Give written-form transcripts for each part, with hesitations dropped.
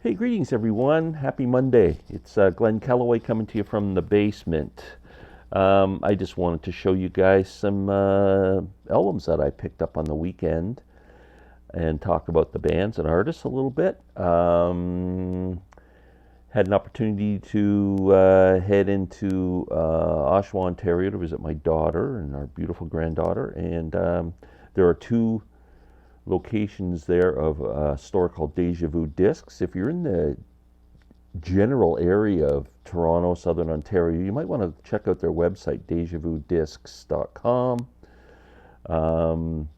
Hey, greetings everyone. Happy Monday. It's Glenn Kellaway coming to you from the basement. I just wanted to show you guys some albums that I picked up on the weekend and talk about the bands and artists a little bit. Had an opportunity to head into Oshawa, Ontario to visit my daughter and our beautiful granddaughter. And there are two locations there of a store called Deja Vu Discs. If you're in the general area of Toronto, Southern Ontario, you might want to check out their website, DejaVuDiscs.com. Um,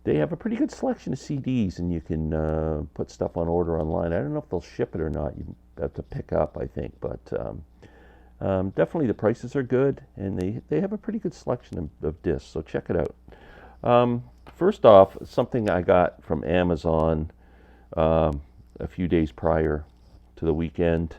they have a pretty good selection of CDs, and you can put stuff on order online. I don't know if they'll ship it or not. You have to pick up, I think, but definitely the prices are good, and they have a pretty good selection of discs, so check it out. First off, something I got from Amazon a few days prior to the weekend.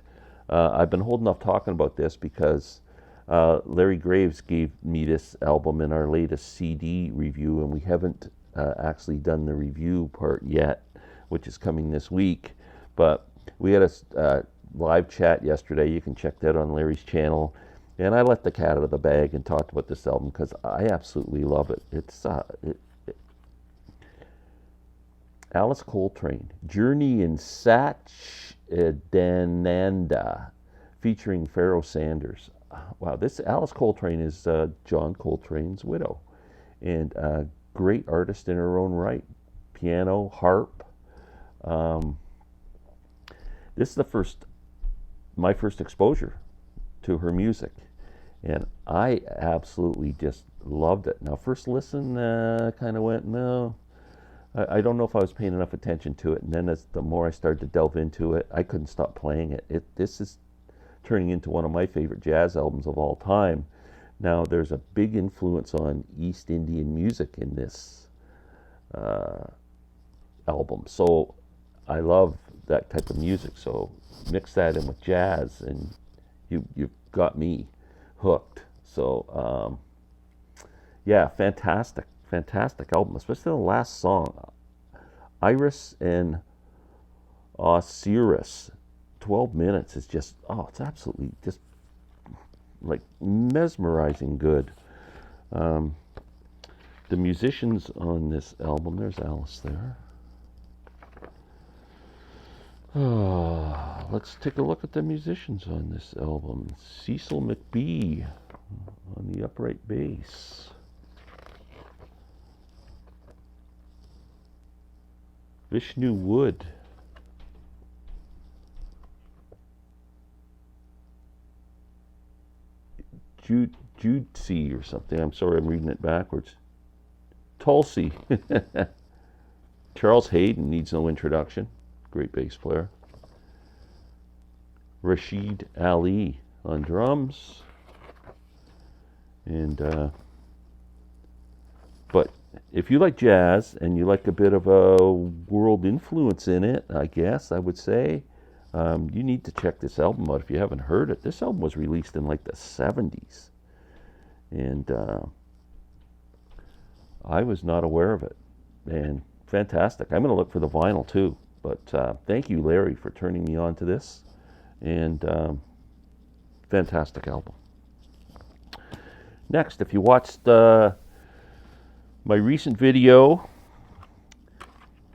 I've been holding off talking about this because Larry Graves gave me this album in our latest CD review, and we haven't actually done the review part yet, which is coming this week. But we had a live chat yesterday. You can check that on Larry's channel. And I let the cat out of the bag and talked about this album because I absolutely love it. It's Alice Coltrane, Journey in Satchidananda, featuring Pharoah Sanders. Wow, this Alice Coltrane is John Coltrane's widow, and a great artist in her own right. Piano, harp. This is my first exposure to her music, and I absolutely just loved it. Now, first listen, kind of went, no, I don't know if I was paying enough attention to it, and then the more I started to delve into it, I couldn't stop playing it. This is turning into one of my favorite jazz albums of all time. Now, there's a big influence on East Indian music in this album, so I love that type of music. So mix that in with jazz, and you've got me hooked. So yeah, fantastic album, especially the last song, Iris and Osiris. 12 minutes is just, it's absolutely just like mesmerizing good. The musicians on this album, there's Alice there. Let's take a look at the musicians on this album. Cecil McBee on the upright bass. Vishnu Wood. Judesy or something. I'm sorry, I'm reading it backwards. Tulsi. Charles Hayden needs no introduction. Great bass player. Rashid Ali on drums. And but if you like jazz and you like a bit of a world influence in it, I guess I would say, you need to check this album out if you haven't heard it. This album was released in like the 70s. And I was not aware of it. And fantastic. I'm going to look for the vinyl too. But thank you, Larry, for turning me on to this. And fantastic album. Next, if you watched my recent video,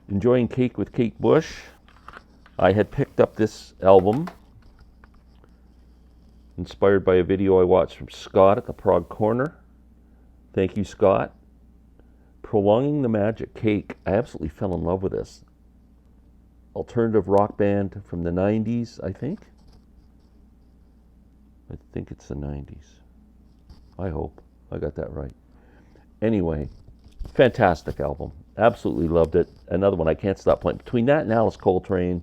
Enjoying Cake with Kate Bush, I had picked up this album inspired by a video I watched from Scott at the Prague Corner. Thank you, Scott. Prolonging the Magic, Cake. I absolutely fell in love with this. Alternative rock band from the 90s, I think. I think it's the 90s. I hope I got that right. Anyway, fantastic album. Absolutely loved it. Another one I can't stop playing. Between that and Alice Coltrane,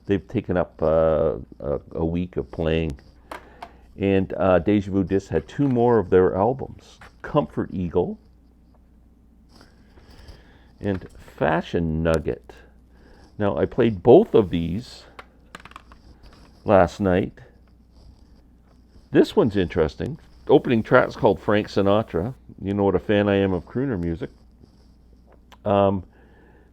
they've taken up a week of playing. And Deja Vu Discs had two more of their albums, Comfort Eagle and Fashion Nugget. Now, I played both of these last night. This one's interesting. Opening track's called Frank Sinatra. You know what a fan I am of crooner music.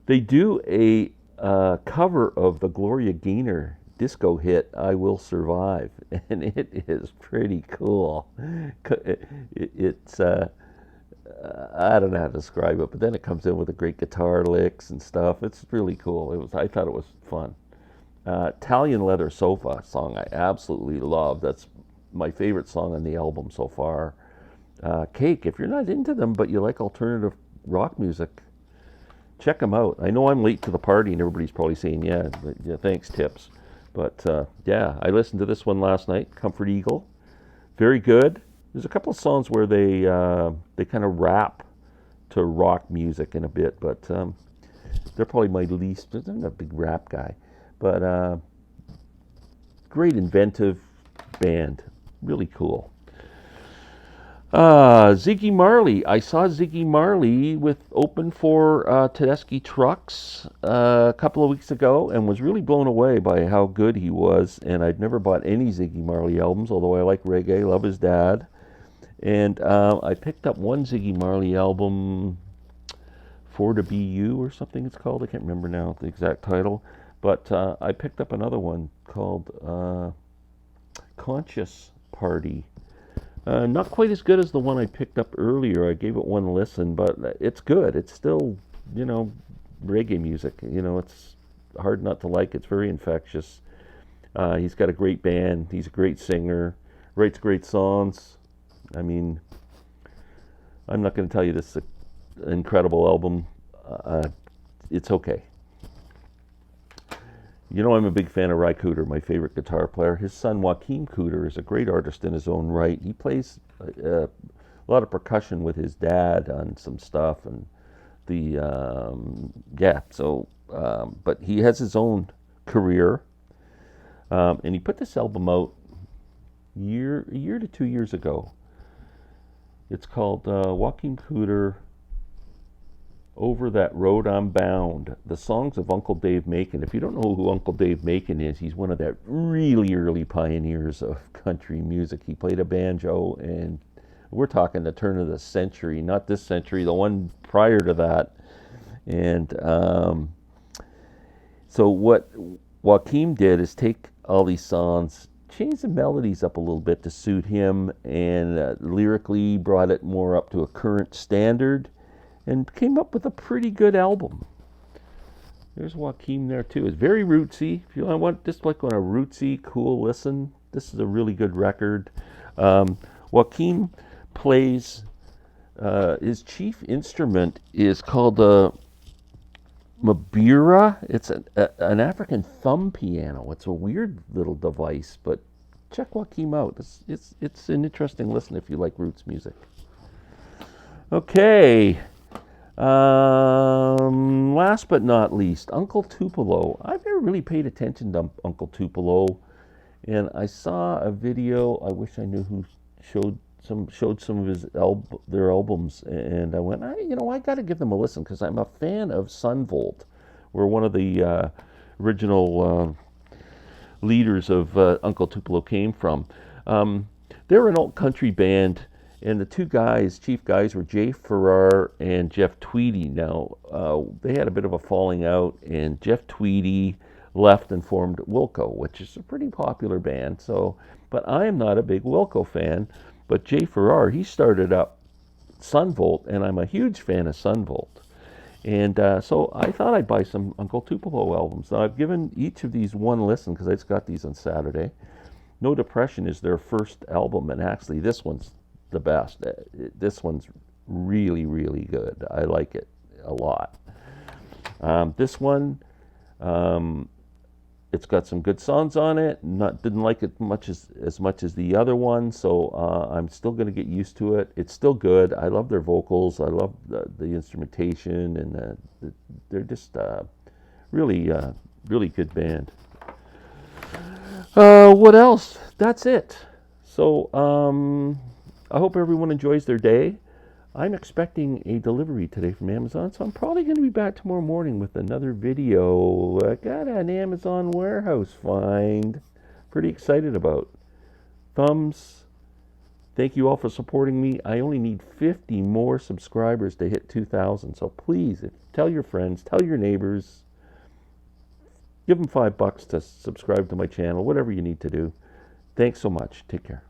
They do a cover of the Gloria Gaynor disco hit "I Will Survive," and it is pretty cool. It's I don't know how to describe it, but then it comes in with the great guitar licks and stuff. It's really cool. I thought it was fun. Italian Leather Sofa song I absolutely love. That's my favorite song on the album so far. Cake, if you're not into them but you like alternative rock music, check them out. I know I'm late to the party and everybody's probably saying, yeah, but, yeah, thanks, Tips. But yeah, I listened to this one last night, Comfort Eagle. Very good. There's a couple of songs where they kind of rap to rock music in a bit, but they're probably my least. I'm not a big rap guy, but great inventive band, really cool. Ziggy Marley. I saw Ziggy Marley with open for Tedeschi Trucks a couple of weeks ago and was really blown away by how good he was. And I'd never bought any Ziggy Marley albums, although I like reggae, love his dad. And I picked up one Ziggy Marley album, For to Be You or something it's called. I can't remember now the exact title. But I picked up another one called Conscious Party. Not quite as good as the one I picked up earlier. I gave it one listen, but it's good. It's still, reggae music. It's hard not to like. It's very infectious. He's got a great band. He's a great singer. Writes great songs. I mean, I'm not going to tell you this is an incredible album. It's okay. I'm a big fan of Ry Cooder, my favorite guitar player. His son, Joaquin Cooder, is a great artist in his own right. He plays a lot of percussion with his dad on some stuff. And but he has his own career. And he put this album out a year to 2 years ago. It's called Joaquin Cooder, Over That Road I'm Bound, the songs of Uncle Dave Macon. If you don't know who Uncle Dave Macon is, he's one of the really early pioneers of country music. He played a banjo, and we're talking the turn of the century, not this century, the one prior to that. And so what Joaquin did is take all these songs, change the melodies up a little bit to suit him, and lyrically brought it more up to a current standard, and came up with a pretty good album. There's Joaquin there too. It's very rootsy. If you want just like on a rootsy, cool listen, this is a really good record. Joaquin plays, his chief instrument is called Mabira. It's an African thumb piano. It's a weird little device, but check Joaquin out. It's an interesting listen if you like roots music. Okay. Last but not least, Uncle Tupelo. I've never really paid attention to Uncle Tupelo, and I saw a video. I wish I knew who showed some of their albums, and I went, I got to give them a listen because I'm a fan of Sunvolt, where one of the original leaders of Uncle Tupelo came from. They're an old country band. And the two chief guys, were Jay Farrar and Jeff Tweedy. Now, they had a bit of a falling out, and Jeff Tweedy left and formed Wilco, which is a pretty popular band. But I am not a big Wilco fan. But Jay Farrar, he started up Sunvolt, and I'm a huge fan of Sunvolt. And so I thought I'd buy some Uncle Tupelo albums. Now, I've given each of these one listen because I just got these on Saturday. No Depression is their first album, and actually this one's the best. This one's really, really good. I like it a lot. This one, it's got some good songs on it. Didn't like it as much as the other one, so I'm still going to get used to it. It's still good. I love their vocals. I love the instrumentation, and they're just really, really good band. What else? That's it. So, I hope everyone enjoys their day. I'm expecting a delivery today from Amazon, so I'm probably going to be back tomorrow morning with another video. I got an Amazon warehouse find. Pretty excited about. Thumbs. Thank you all for supporting me. I only need 50 more subscribers to hit 2,000, so please tell your friends, tell your neighbors, Give them $5 to subscribe to my channel, whatever you need to do. Thanks so much. Take care.